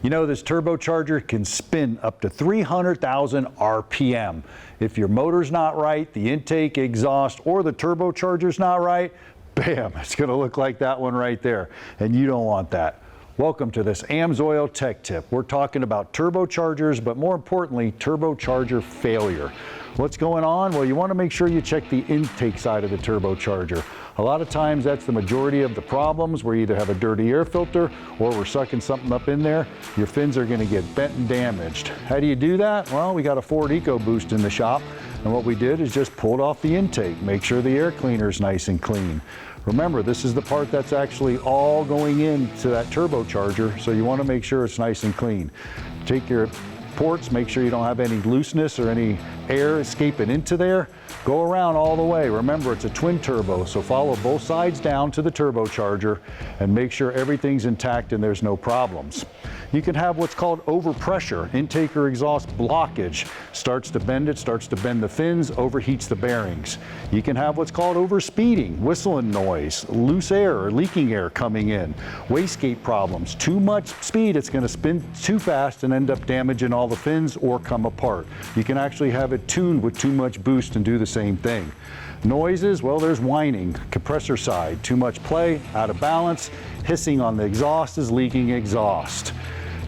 You know, this turbocharger can spin up to 300,000 RPM. If your motor's not right, the intake, exhaust, or the turbocharger's not right, bam, it's going to look like that one right there. And you don't want that. Welcome to this AMSOIL Tech Tip. We're talking about turbochargers, but more importantly, turbocharger failure. What's going on? Well, you want to make sure you check the intake side of the turbocharger. A lot of times that's the majority of the problems. We either have a dirty air filter or we're sucking something up in there. Your fins are going to get bent and damaged. How do you do that? Well, we got a Ford EcoBoost in the shop, and what we did is just pulled off the intake, make sure the air cleaner is nice and clean. Remember, this is the part that's actually all going into that turbocharger, so you want to make sure it's nice and clean. Take your ports, make sure you don't have any looseness or any air escaping into there. Go around all the way. Remember, it's a twin turbo, so follow both sides down to the turbocharger and make sure everything's intact and there's no problems. You can have what's called overpressure, intake or exhaust blockage. Starts to bend it, starts to bend the fins, overheats the bearings. You can have what's called overspeeding, whistling noise, loose air or leaking air coming in, wastegate problems. Too much speed, it's going to spin too fast and end up damaging all the fins or come apart. You can actually have it tuned with too much boost and do the same thing. Noises, well, there's whining, compressor side, too much play, out of balance, hissing on the exhaust is leaking exhaust.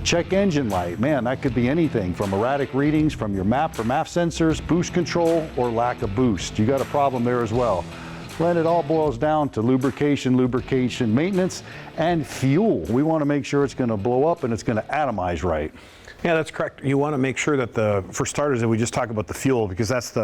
Check engine light. Man, that could be anything from erratic readings from your MAP or MAF sensors, boost control, or lack of boost. You got a problem there as well. Then it all boils down to lubrication maintenance, and fuel. We want to make sure it's going to blow up and it's going to atomize right. Yeah, that's correct. You want to make sure that for starters, that we just talk about the fuel, because that's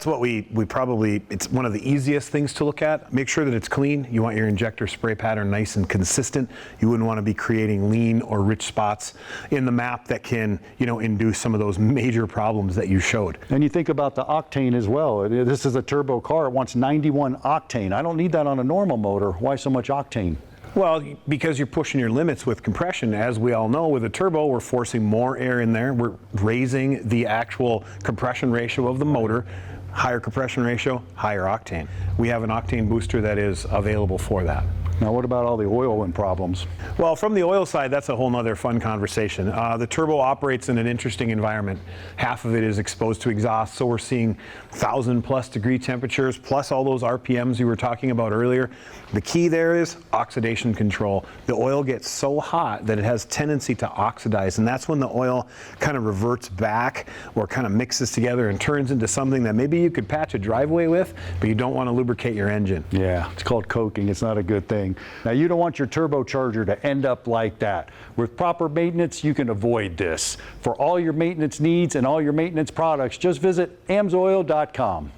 what we probably, it's one of the easiest things to look at. Make sure that it's clean. You want your injector spray pattern nice and consistent. You wouldn't want to be creating lean or rich spots in the map that can, induce some of those major problems that you showed. And you think about the octane as well. This is a turbo car. It wants 91 octane. I don't need that on a normal motor. Why so much octane? Well, because you're pushing your limits with compression. As we all know, with a turbo, we're forcing more air in there. We're raising the actual compression ratio of the motor. Higher compression ratio, higher octane. We have an octane booster that is available for that. Now, what about all the oil and problems? Well, from the oil side, that's a whole nother fun conversation. The turbo operates in an interesting environment. Half of it is exposed to exhaust, so we're seeing 1,000+ degree temperatures, plus all those RPMs you were talking about earlier. The key there is oxidation control. The oil gets so hot that it has tendency to oxidize, and that's when the oil kind of reverts back or kind of mixes together and turns into something that maybe you could patch a driveway with, but you don't want to lubricate your engine. Yeah, it's called coking. It's not a good thing. Now, you don't want your turbocharger to end up like that. With proper maintenance, you can avoid this. For all your maintenance needs and all your maintenance products, just visit amsoil.com.